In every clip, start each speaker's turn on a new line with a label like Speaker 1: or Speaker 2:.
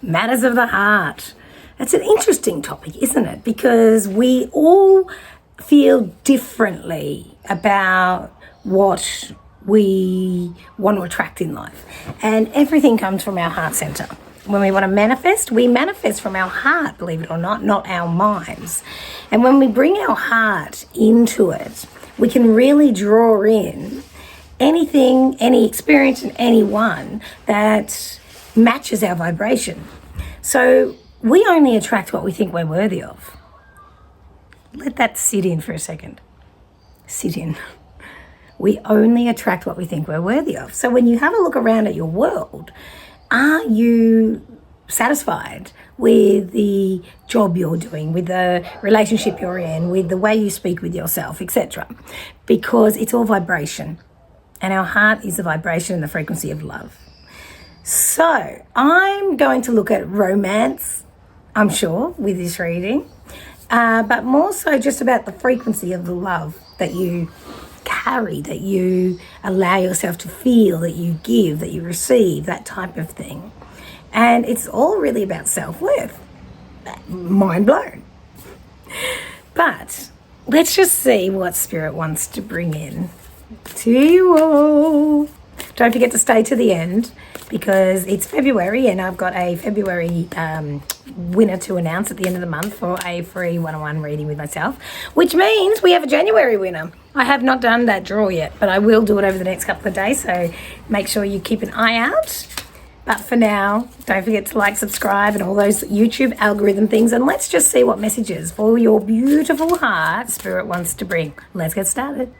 Speaker 1: Matters of the heart. It's an interesting topic, isn't it? Because we all feel differently about what we want to attract in life. And everything comes from our heart center. When we want to manifest, we manifest from our heart, believe it or not our minds. And when we bring our heart into it, we can really draw in anything, any experience, and anyone that matches our vibration. So we only attract what we think we're worthy of. Let that sit in for a second. Sit in. We only attract what we think we're worthy of. So when you have a look around at your world, are you satisfied with the job you're doing, with the relationship you're in, with the way you speak with yourself, etc.? Because it's all vibration. And our heart is the vibration and the frequency of love. So I'm going to look at romance, I'm sure, with this reading, but more so just about the frequency of the love that you carry, that you allow yourself to feel, that you give, that you receive, that type of thing. And it's all really about self-worth. Mind blown. But let's just see what Spirit wants to bring in to you all. Don't forget to stay to the end, because it's February and I've got a February winner to announce at the end of the month for a free one-on-one reading with myself, which means we have a January winner. I have not done that draw yet, but I will do it over the next couple of days, so make sure you keep an eye out. But for now, don't forget to like, subscribe, and all those YouTube algorithm things, and let's just see what messages for your beautiful heart Spirit wants to bring. Let's get started.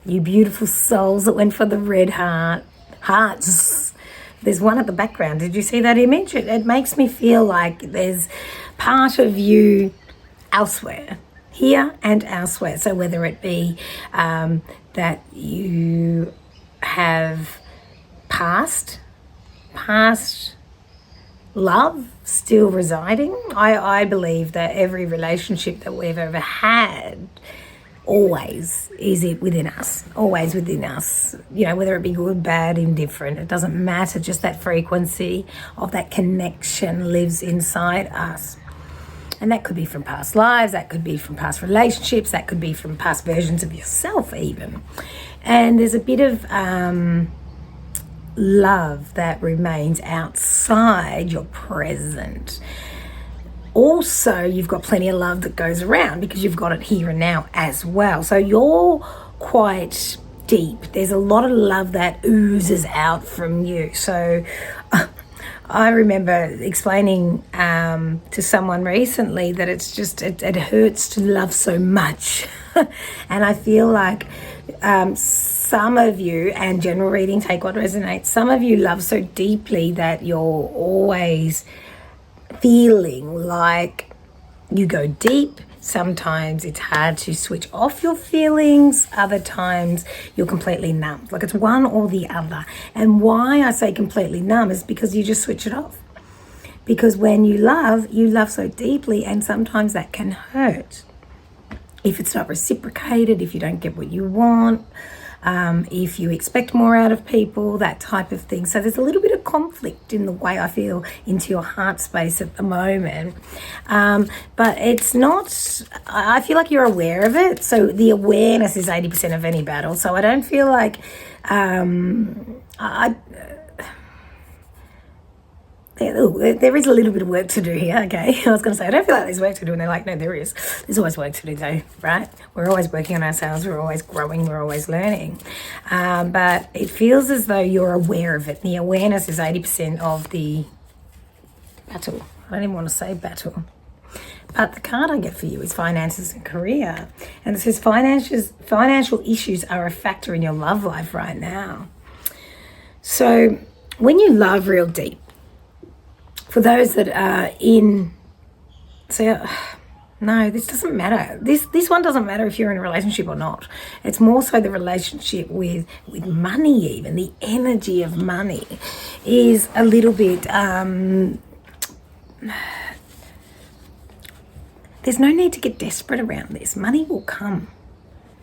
Speaker 1: You beautiful souls that went for the red hearts. There's one at the background. Did you see that image? It makes me feel like there's part of you elsewhere, here and elsewhere. So whether it be that you have past love still residing. I believe that every relationship that we've ever had always is it within us, always within us, you know, whether it be good, bad, indifferent, it doesn't matter, just that frequency of that connection lives inside us. And that could be from past lives, that could be from past relationships, that could be from past versions of yourself even. And there's a bit of love that remains outside your present. Also, you've got plenty of love that goes around because you've got it here and now as well. So you're quite deep. There's a lot of love that oozes out from you. So I remember explaining to someone recently that it's just, it hurts to love so much. And I feel like some of you, and general reading, take what resonates, some of you love so deeply that you're always feeling like you go deep. Sometimes it's hard to switch off your feelings. Other times you're completely numb. Like it's one or the other. And why I say completely numb is because you just switch it off. Because when you love so deeply, and sometimes that can hurt. If it's not reciprocated, if you don't get what you want, if you expect more out of people, that type of thing. So there's a little bit of conflict in the way I feel into your heart space at the moment. But it's not, I feel like you're aware of it. So the awareness is 80% of any battle. So I don't feel like, there is a little bit of work to do here, okay? I was going to say, I don't feel like there's work to do. And they're like, no, there is. There's always work to do though, right? We're always working on ourselves. We're always growing. We're always learning. But it feels as though you're aware of it. The awareness is 80% of the battle. I don't even want to say battle. But the card I get for you is finances and career. And it says financial issues are a factor in your love life right now. So when you love real deep, for those that are in, say, no, this doesn't matter. This one doesn't matter if you're in a relationship or not. It's more so the relationship with money. Even the energy of money is a little bit. There's no need to get desperate around this. Money will come.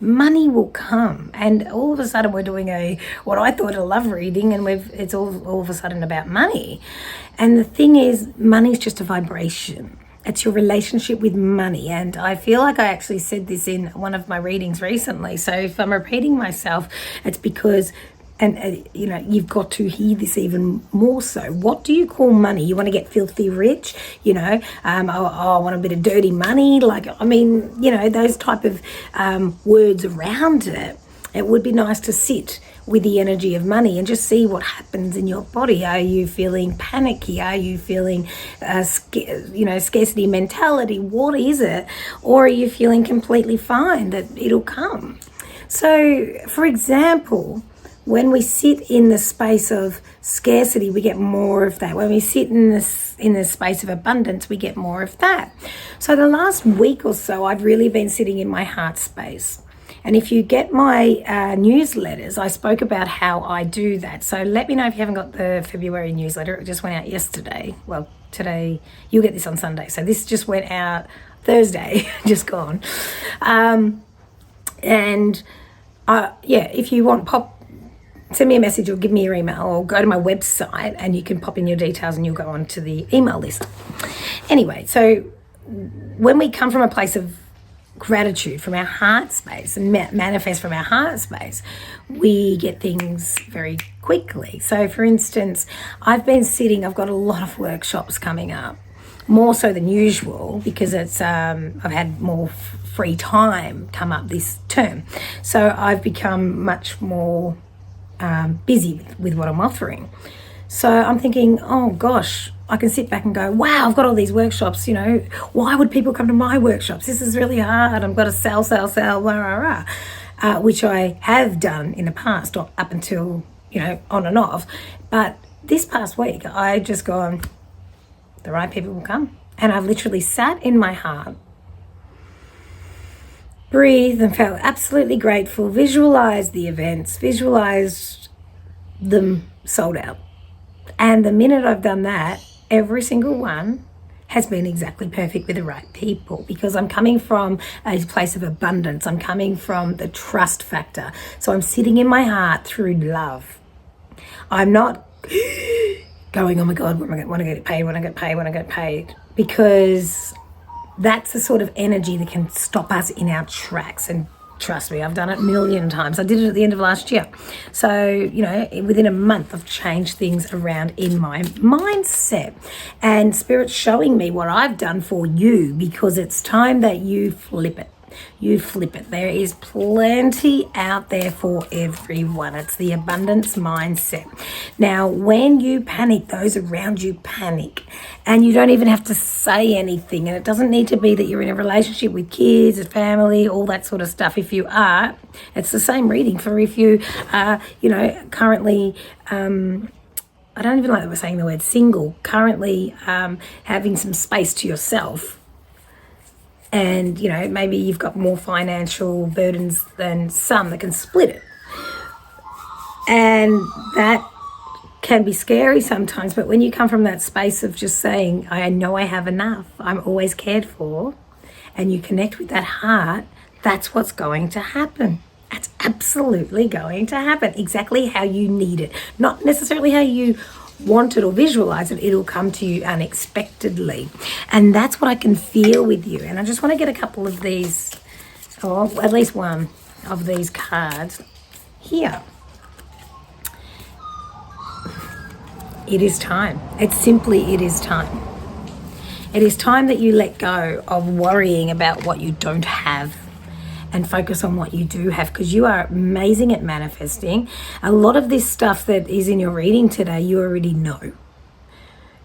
Speaker 1: Money will come, and all of a sudden we're doing what I thought a love reading, and it's all of a sudden about money. And the thing is, money's just a vibration. It's your relationship with money. And I feel like I actually said this in one of my readings recently. So if I'm repeating myself, it's because, and you've got to hear this even more so. What do you call money? You want to get filthy rich? I want a bit of dirty money. Those type of words around it. It would be nice to sit with the energy of money and just see what happens in your body. Are you feeling panicky? Are you feeling, scarcity mentality? What is it? Or are you feeling completely fine that it'll come? So, for example, when we sit in the space of scarcity, we get more of that. When we sit in the space of abundance, we get more of that. So the last week or so, I've really been sitting in my heart space. And if you get my newsletters, I spoke about how I do that. So let me know if you haven't got the February newsletter. It just went out yesterday. Well, today, you'll get this on Sunday. So this just went out Thursday, just gone. If you want, send me a message or give me your email, or go to my website and you can pop in your details and you'll go on to the email list. Anyway, so when we come from a place of gratitude from our heart space and manifest from our heart space, we get things very quickly. So for instance, I've got a lot of workshops coming up, more so than usual, because it's I've had more free time come up this term. So I've become much more busy with what I'm offering. So I'm thinking, oh gosh, I can sit back and go, wow, I've got all these workshops, why would people come to my workshops? This is really hard. I've got to sell, which I have done in the past up until, on and off. But this past week, I just gone, the right people will come. And I've literally sat in my heart, breathed and felt absolutely grateful, visualized the events, visualized them sold out. And the minute I've done that, every single one has been exactly perfect with the right people, because I'm coming from a place of abundance. I'm coming from the trust factor. So I'm sitting in my heart through love. I'm not going, oh my God, when I get paid, because that's the sort of energy that can stop us in our tracks. And trust me, I've done it a million times. I did it at the end of last year. So, within a month, I've changed things around in my mindset. And Spirit's showing me what I've done for you, because it's time that you flip it. There is plenty out there for everyone. It's the abundance mindset. Now, when you panic, those around you panic. And you don't even have to say anything. And it doesn't need to be that you're in a relationship with kids, a family, all that sort of stuff. If you are, it's the same reading for if you are, currently... I don't even like that we're saying the word single. Currently having some space to yourself. And, maybe you've got more financial burdens than some that can split it. And that can be scary sometimes. But when you come from that space of just saying, I know I have enough, I'm always cared for, and you connect with that heart, that's what's going to happen. That's absolutely going to happen. Exactly how you need it. Not necessarily how you want it or visualize it. It'll come to you unexpectedly. And that's what I can feel with you. And I just want to get a couple of these, or at least one of these cards here. It is time. It is time. It is time that you let go of worrying about what you don't have and focus on what you do have, because you are amazing at manifesting. A lot of this stuff that is in your reading today, you already know.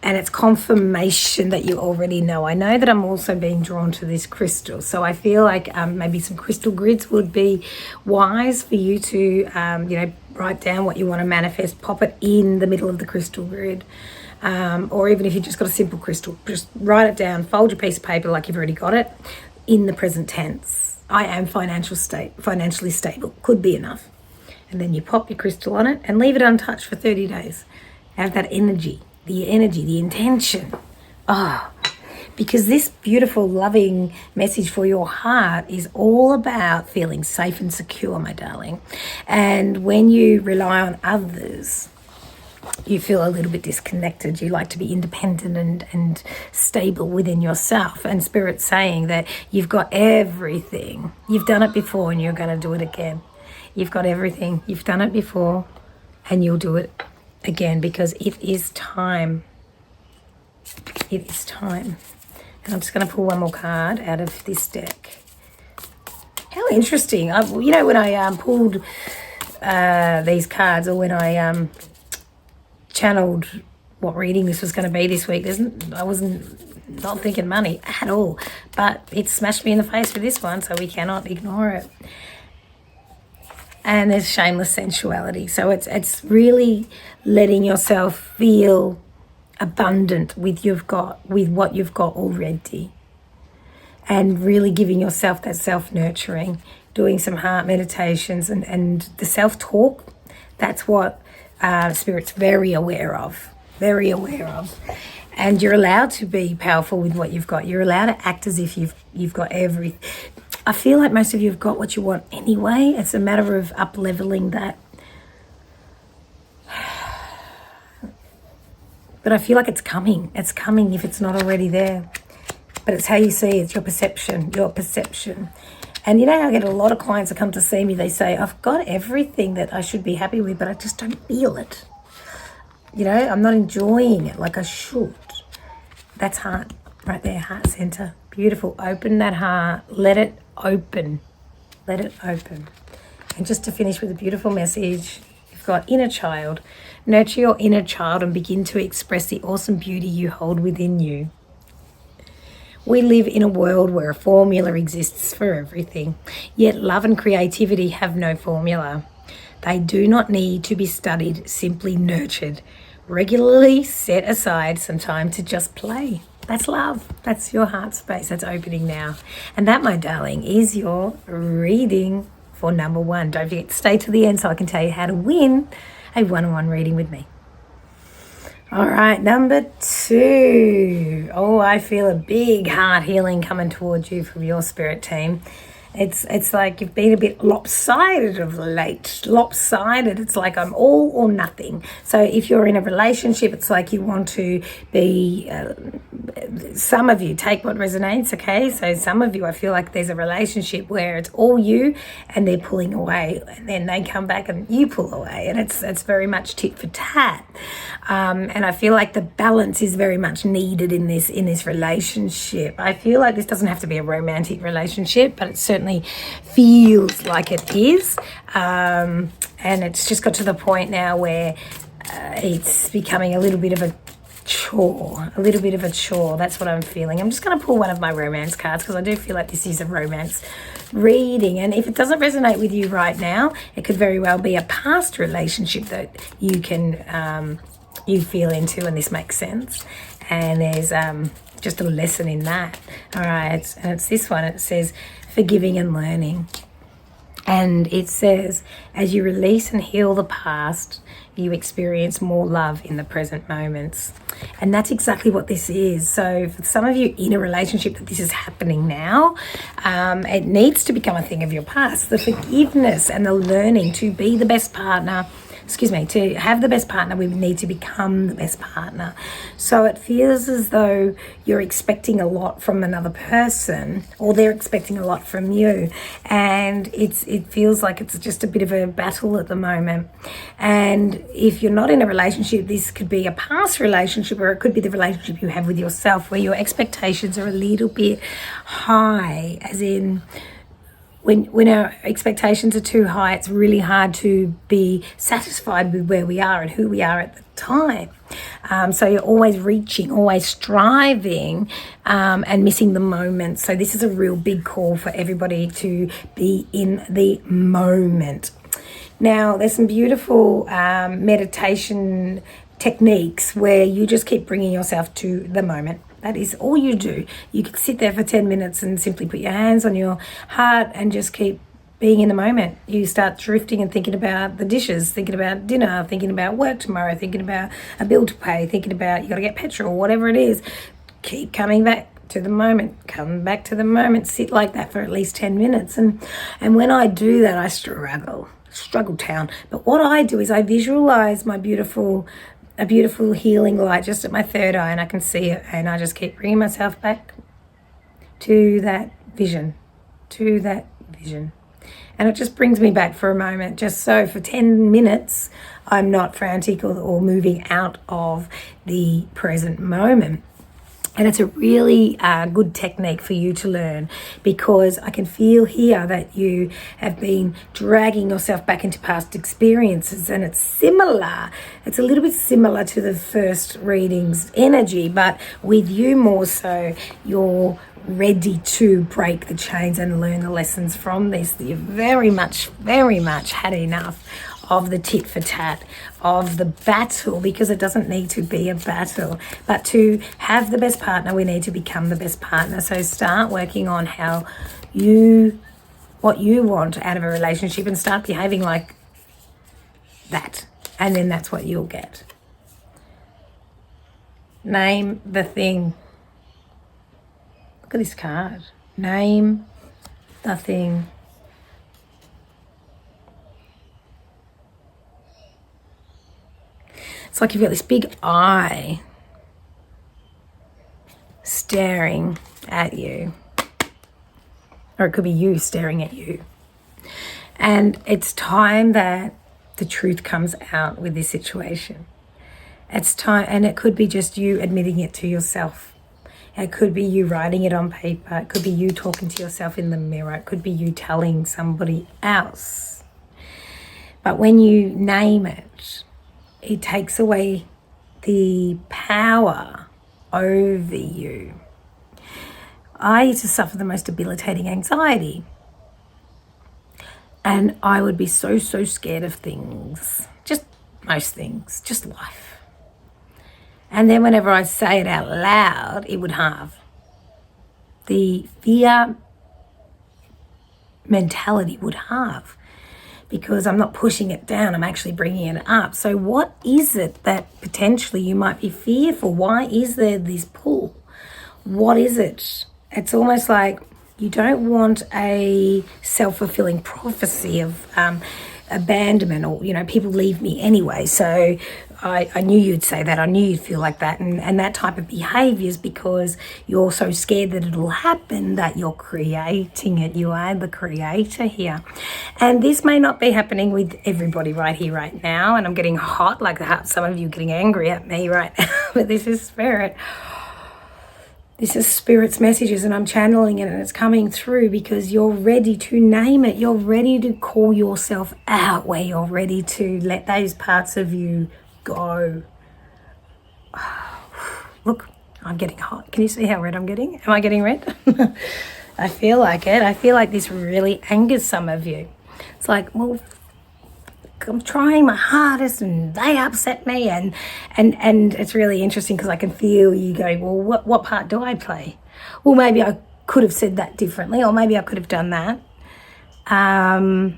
Speaker 1: and it's confirmation that you already know. I know that I'm also being drawn to this crystal, so I feel like maybe some crystal grids would be wise for you to, write down what you want to manifest, pop it in the middle of the crystal grid, or even if you just got a simple crystal, just write it down, fold your piece of paper like you've already got it in the present tense. I am financially stable, could be enough. And then you pop your crystal on it and leave it untouched for 30 days. Have that energy, the intention. Because this beautiful, loving message for your heart is all about feeling safe and secure, my darling. And when you rely on others, you feel a little bit disconnected. You like to be independent and stable within yourself. And Spirit's saying that you've got everything. You've done it before and you're going to do it again. You've got everything. You've done it before and you'll do it again, because it is time. It is time. And I'm just going to pull one more card out of this deck. How interesting. When I pulled these cards, or when I channeled what reading this was going to be this week, I wasn't not thinking money at all. But it smashed me in the face with this one, so we cannot ignore it. And there's shameless sensuality. So it's really letting yourself feel abundant with what you've got already, and really giving yourself that self-nurturing, doing some heart meditations and the self-talk. That's what Spirit's very aware of. And you're allowed to be powerful with what you've got. You're allowed to act as if you've got everything. I feel like most of you have got what you want anyway. It's a matter of up-leveling that. But I feel like it's coming. It's coming if it's not already there. But it's how you see it. It's your perception. And I get a lot of clients that come to see me. They say, I've got everything that I should be happy with, but I just don't feel it. I'm not enjoying it like I should. That's heart right there, heart center. Beautiful. Open that heart. Let it open. And just to finish with a beautiful message, you've got inner child. Nurture your inner child and begin to express the awesome beauty you hold within you. We live in a world where a formula exists for everything, yet love and creativity have no formula. They do not need to be studied, simply nurtured. Regularly set aside some time to just play. That's love. That's your heart space. That's opening now. And that, my darling, is your reading for number 1. Don't forget to stay to the end so I can tell you how to win a one-on-one reading with me. All right, number 2. Oh, I feel a big heart healing coming towards you from your spirit team. It's like you've been a bit lopsided of late. Lopsided. It's like I'm all or nothing. So if you're in a relationship, it's like you want to be, some of you, take what resonates, okay? So some of you, I feel like there's a relationship where it's all you and they're pulling away, and then they come back and you pull away, and it's very much tit for tat. And I feel like the balance is very much needed in this relationship. I feel like this doesn't have to be a romantic relationship, but it certainly feels like it is. And it's just got to the point now where it's becoming a little bit of a chore. That's what I'm feeling. I'm just going to pull one of my romance cards because I do feel like this is a romance reading. And if it doesn't resonate with you right now, it could very well be a past relationship that you can you feel into, and this makes sense. And there's just a lesson in that. All right, and it's this one. It says forgiving and learning. And it says, as you release and heal the past, you experience more love in the present moments. And that's exactly what this is. So for some of you in a relationship that this is happening now, it needs to become a thing of your past. The forgiveness and the learning to be the best partner, to have the best partner, we need to become the best partner. So it feels as though you're expecting a lot from another person, or they're expecting a lot from you. And it feels like it's just a bit of a battle at the moment. And if you're not in a relationship, this could be a past relationship, or it could be the relationship you have with yourself, where your expectations are a little bit high, as in, when our expectations are too high, it's really hard to be satisfied with where we are and who we are at the time. So you're always reaching, always striving, and missing the moment. So this is a real big call for everybody to be in the moment. Now, there's some beautiful meditation techniques where you just keep bringing yourself to the moment. That is all you do. You can sit there for 10 minutes and simply put your hands on your heart and just keep being in the moment. You start drifting and thinking about the dishes, thinking about dinner, thinking about work tomorrow, thinking about a bill to pay, thinking about you got to get petrol, whatever it is. Keep coming back to the moment. Come back to the moment. Sit like that for at least 10 minutes. And when I do that, I struggle town. But what I do is I visualize a beautiful healing light just at my third eye, and I can see it, and I just keep bringing myself back to that vision, and it just brings me back for a moment, just so for 10 minutes I'm not frantic or moving out of the present moment. And it's a really good technique for you to learn, because I can feel here that you have been dragging yourself back into past experiences, and it's similar. It's a little bit similar to the first reading's energy, but with you more so, you're ready to break the chains and learn the lessons from this. You've very much had enough of the tit for tat, of the battle, because it doesn't need to be a battle. But to have the best partner, we need to become the best partner. So start working on what you want out of a relationship, and start behaving like that. And then that's what you'll get. Name the thing. Look at this card. Name the thing. It's like you've got this big eye staring at you. Or it could be you staring at you. And it's time that the truth comes out with this situation. It's time, and it could be just you admitting it to yourself. It could be you writing it on paper. It could be you talking to yourself in the mirror. It could be you telling somebody else. But when you name it, it takes away the power over you. I used to suffer the most debilitating anxiety. And I would be so scared of things. Just most things. Just life. And then whenever I say it out loud, it would halve. The fear mentality would halve. Because I'm not pushing it down, I'm actually bringing it up. So what is it that potentially you might be fearful? Why is there this pull? What is it? It's almost like you don't want a self-fulfilling prophecy of abandonment, or, people leave me anyway. So I knew you'd say that. I knew you'd feel like that. And that type of behaviour is because you're so scared that it'll happen that you're creating it. You are the creator here. And this may not be happening with everybody right here, right now. And I'm getting hot, like some of you getting angry at me right now. But this is spirit. This is Spirit's messages, and I'm channeling it, and it's coming through because you're ready to name it. You're ready to call yourself out, where you're ready to let those parts of you go. Look, I'm getting hot. Can you see how red I'm getting? Am I getting red? I feel like it. I feel like this really angers some of you. It's like, well, I'm trying my hardest and they upset me, and it's really interesting because I can feel you going, well, what part do I play? Well, maybe I could have said that differently, or maybe I could have done that. And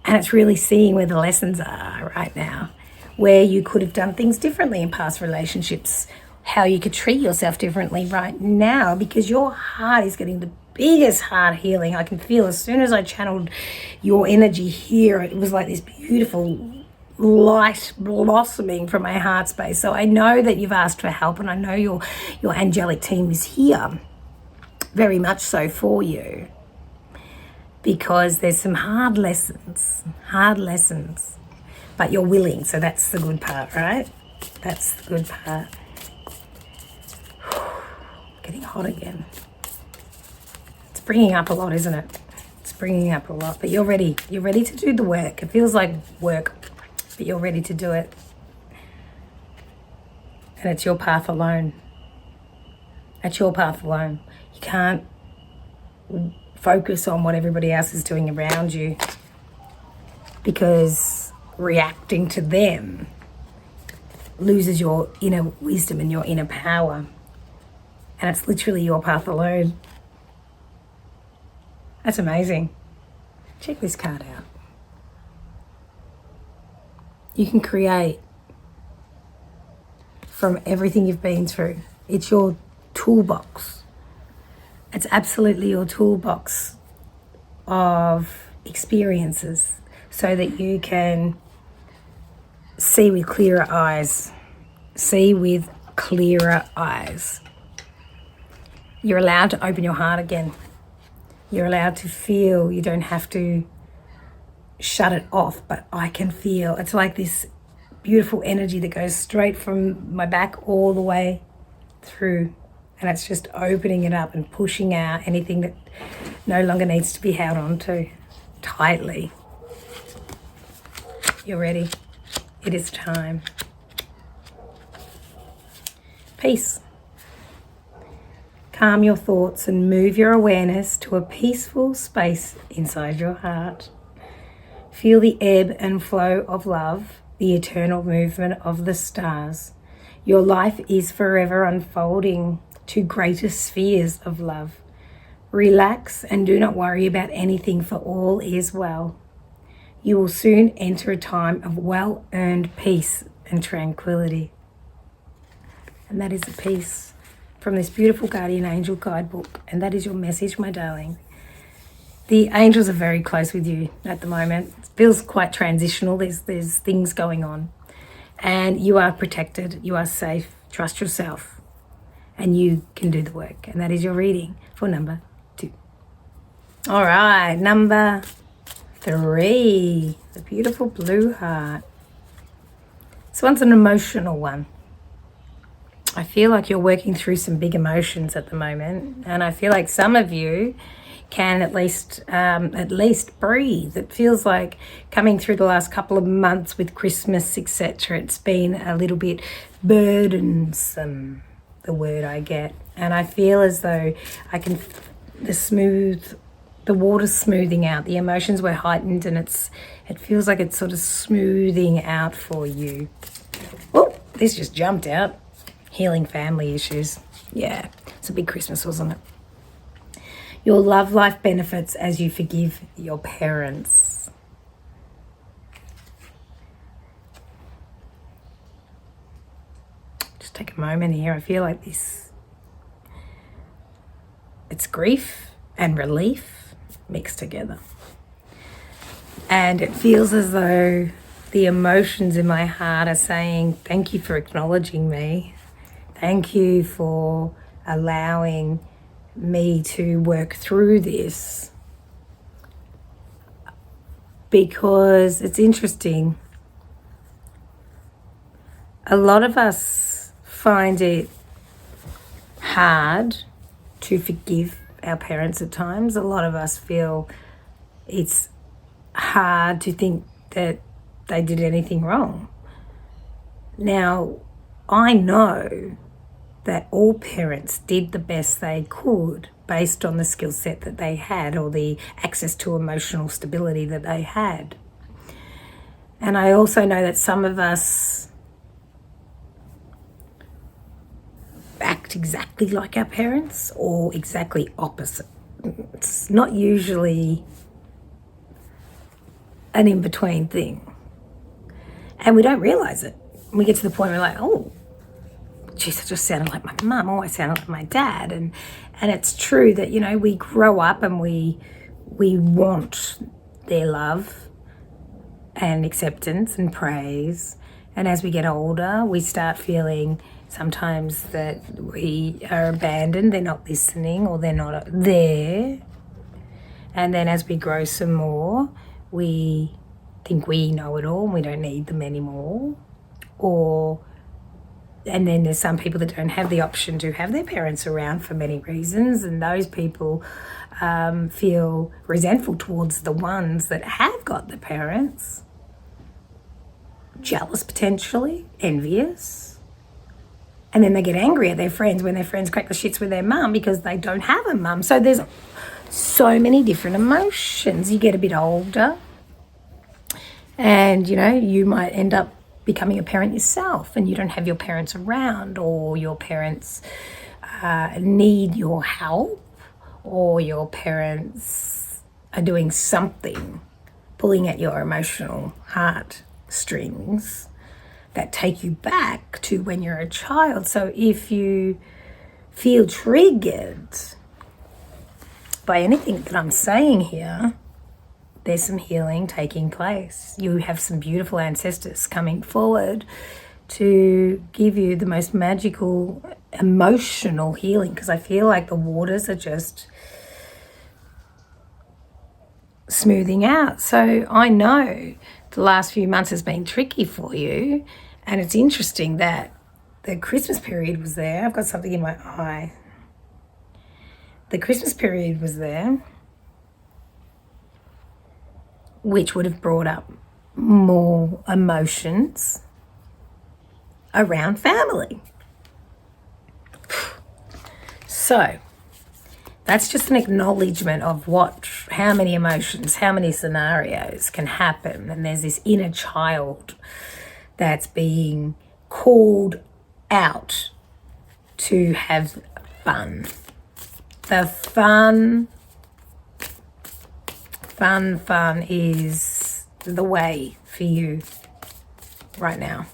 Speaker 1: it's really seeing where the lessons are right now, where you could have done things differently in past relationships, how you could treat yourself differently right now, because your heart is getting the biggest heart healing. I can feel as soon as I channeled your energy here, it was like this beautiful light blossoming from my heart space. So I know that you've asked for help, and I know your angelic team is here, very much so for you, because there's some hard lessons, but you're willing. So that's the good part, right? That's the good part. Getting hot again. It's bringing up a lot, isn't it? It's bringing up a lot, but you're ready. You're ready to do the work. It feels like work, but you're ready to do it. And it's your path alone. It's your path alone. You can't focus on what everybody else is doing around you, because reacting to them loses your inner wisdom and your inner power. And it's literally your path alone. That's amazing. Check this card out. You can create from everything you've been through. It's your toolbox. It's absolutely your toolbox of experiences, so that you can see with clearer eyes. See with clearer eyes. You're allowed to open your heart again. You're allowed to feel. You don't have to shut it off, but I can feel. It's like this beautiful energy that goes straight from my back all the way through. And it's just opening it up and pushing out anything that no longer needs to be held on to tightly. You're ready. It is time. Peace. Calm your thoughts and move your awareness to a peaceful space inside your heart. Feel the ebb and flow of love, the eternal movement of the stars. Your life is forever unfolding to greater spheres of love. Relax and do not worry about anything, for all is well. You will soon enter a time of well-earned peace and tranquility. And that is the peace from this beautiful Guardian Angel guidebook. And that is your message, my darling. The angels are very close with you at the moment. It feels quite transitional. There's things going on. And you are protected. You are safe. Trust yourself. And you can do the work. And that is your reading for number 2. All right, number 3. The beautiful blue heart. This one's an emotional one. I feel like you're working through some big emotions at the moment, and I feel like some of you can at least breathe. It feels like coming through the last couple of months with Christmas, etc. It's been a little bit burdensome, the word I get, and I feel as though I can the water's smoothing out. The emotions were heightened, and it feels like it's sort of smoothing out for you. Oh, this just jumped out. Healing family issues. Yeah, it's a big Christmas, wasn't it? Your love life benefits as you forgive your parents. Just take a moment here. I feel like this, it's grief and relief mixed together. And it feels as though the emotions in my heart are saying, thank you for acknowledging me. Thank you for allowing me to work through this. Because it's interesting. A lot of us find it hard to forgive our parents at times. A lot of us feel it's hard to think that they did anything wrong. Now, I know that all parents did the best they could based on the skill set that they had, or the access to emotional stability that they had. And I also know that some of us act exactly like our parents or exactly opposite. It's not usually an in-between thing. And we don't realise it. We get to the point where we're like, oh, geez, I just sounded like my mum, or I sounded like my dad. And it's true that, you know, we grow up and we want their love and acceptance and praise. And as we get older, we start feeling sometimes that we are abandoned, they're not listening, or they're not there. And then as we grow some more, we think we know it all and we don't need them anymore. And then there's some people that don't have the option to have their parents around for many reasons, and those people feel resentful towards the ones that have got the parents, jealous potentially, envious. And then they get angry at their friends when their friends crack the shits with their mum because they don't have a mum. So there's so many different emotions. You get a bit older and, you might end up becoming a parent yourself and you don't have your parents around, or your parents need your help, or your parents are doing something, pulling at your emotional heart strings that take you back to when you're a child. So if you feel triggered by anything that I'm saying here, there's some healing taking place. You have some beautiful ancestors coming forward to give you the most magical emotional healing, because I feel like the waters are just smoothing out. So I know the last few months has been tricky for you, and it's interesting that the Christmas period was there. I've got something in my eye. The Christmas period was there, which would have brought up more emotions around family. So that's just an acknowledgement of how many emotions, how many scenarios can happen. And there's this inner child that's being called out to have fun. The fun is the way for you right now.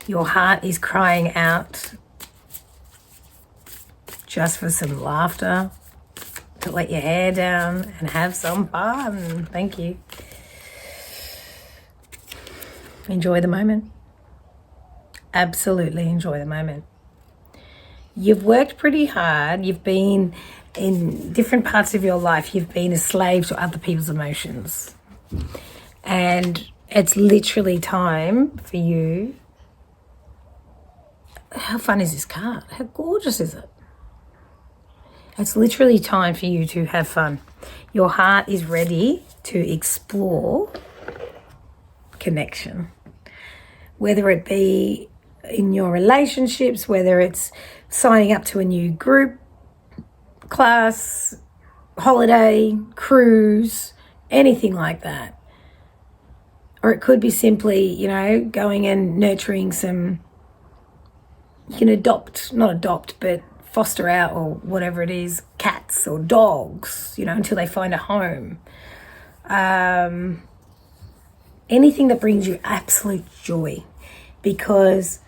Speaker 1: Your heart is crying out just for some laughter, to let your hair down and have some fun. Thank you. Enjoy the moment. Absolutely enjoy the moment. You've worked pretty hard. You've been in different parts of your life. You've been a slave to other people's emotions. And it's literally time for you. How fun is this card? How gorgeous is it? It's literally time for you to have fun. Your heart is ready to explore connection, whether it be in your relationships, whether it's signing up to a new group, class, holiday, cruise, anything like that. Or it could be simply, going and nurturing some, you can but foster out, or whatever it is, cats or dogs, until they find a home. Anything that brings you absolute joy, because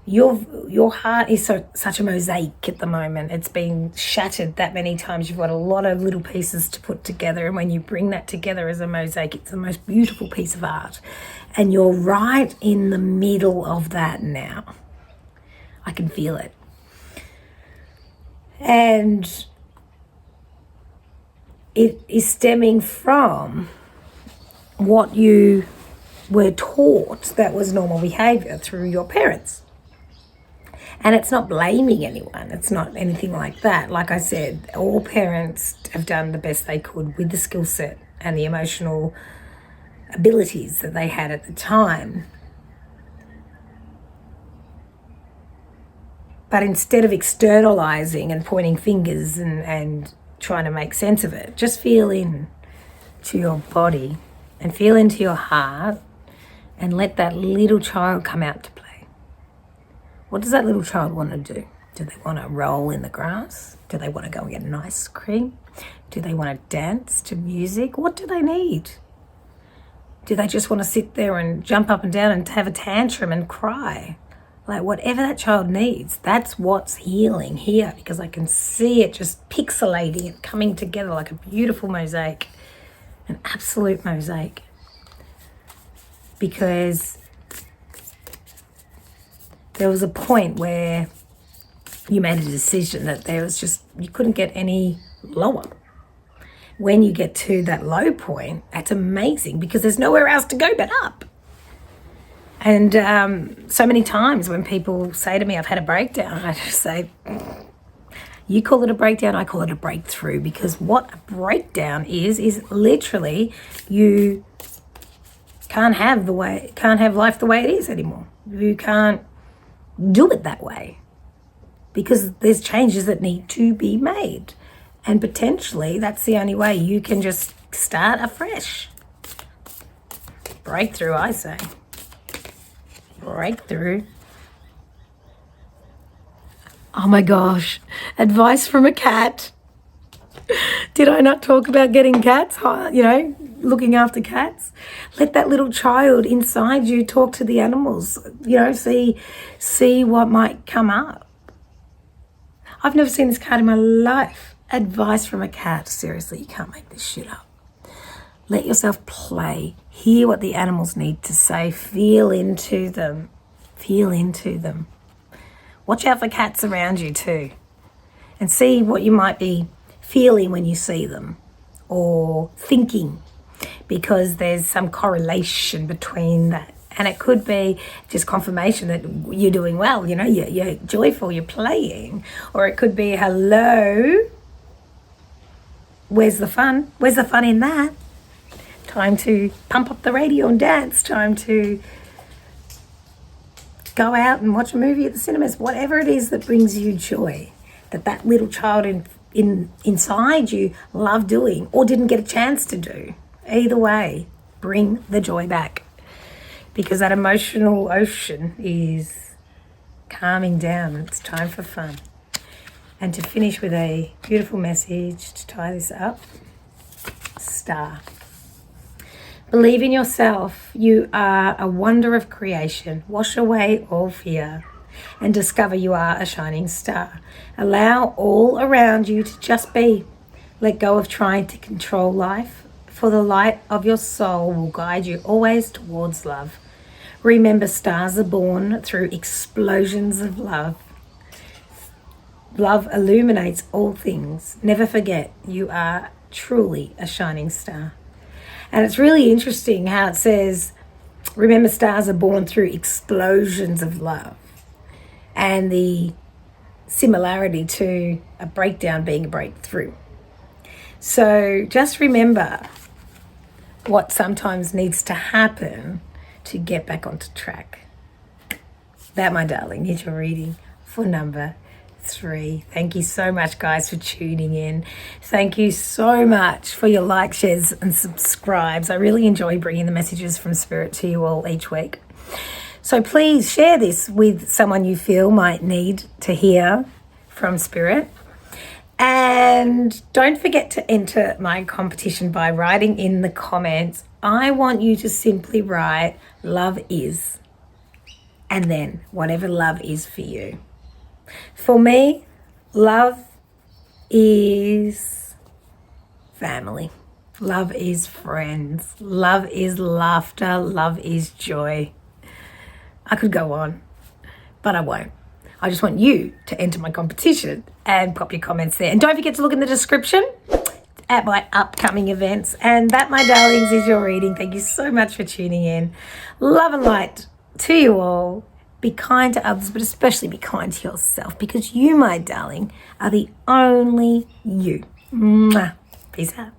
Speaker 1: your heart is such a mosaic at the moment. It's been shattered that many times. You've got a lot of little pieces to put together, and when you bring that together as a mosaic, it's the most beautiful piece of art. And you're right in the middle of that now. I can feel it. And it is stemming from what you were taught that was normal behavior through your parents. And it's not blaming anyone. It's not anything like that. Like I said, all parents have done the best they could with the skill set and the emotional abilities that they had at the time. But instead of externalizing and pointing fingers and trying to make sense of it, just feel in to your body and feel into your heart and let that little child come out to play. What does that little child want to do? Do they want to roll in the grass? Do they want to go and get an ice cream? Do they want to dance to music? What do they need? Do they just want to sit there and jump up and down and have a tantrum and cry? Like, whatever that child needs, that's what's healing here, because I can see it just pixelating and coming together like a beautiful mosaic, an absolute mosaic. Because there was a point where you made a decision that you couldn't get any lower. When you get to that low point, that's amazing, because there's nowhere else to go but up. And so many times when people say to me, I've had a breakdown, I just say, you call it a breakdown, I call it a breakthrough, because what a breakdown is literally you can't have life the way it is anymore. You can't do it that way, because there's changes that need to be made. And potentially that's the only way you can just start afresh. Breakthrough, I say. Breakthrough. Oh my gosh, advice from a cat. Did I not talk about getting cats, looking after cats? Let that little child inside you talk to the animals, see what might come up. I've never seen this card in my life. Advice from a cat. Seriously, you can't make this shit up. Let yourself play. Hear what the animals need to say. Feel into them. Feel into them. Watch out for cats around you too. And see what you might be feeling when you see them, or thinking, because there's some correlation between that. And it could be just confirmation that you're doing well, you're joyful, you're playing. Or it could be, hello, where's the fun? Where's the fun in that? Time to pump up the radio and dance. Time to go out and watch a movie at the cinemas. Whatever it is that brings you joy, that little child inside you loved doing or didn't get a chance to do. Either way, bring the joy back, because that emotional ocean is calming down. It's time for fun. And to finish with a beautiful message to tie this up, star. Believe in yourself. You are a wonder of creation. Wash away all fear and discover you are a shining star. Allow all around you to just be. Let go of trying to control life, for the light of your soul will guide you always towards love. Remember, stars are born through explosions of love. Love illuminates all things. Never forget, you are truly a shining star. And it's really interesting how it says, remember, stars are born through explosions of love. And the similarity to a breakdown being a breakthrough. So just remember what sometimes needs to happen to get back onto track. That, my darling, is your reading for number 3. Thank you so much, guys, for tuning in. Thank you so much for your likes, shares and subscribes. I really enjoy bringing the messages from Spirit to you all each week. So please share this with someone you feel might need to hear from Spirit. And don't forget to enter my competition by writing in the comments. I want you to simply write, love is, and then whatever love is for you. For me, love is family. Love is friends. Love is laughter. Love is joy. I could go on, but I won't. I just want you to enter my competition and pop your comments there. And don't forget to look in the description at my upcoming events. And that, my darlings, is your reading. Thank you so much for tuning in. Love and light to you all. Be kind to others, but especially be kind to yourself, because you, my darling, are the only you. Mwah. Peace out.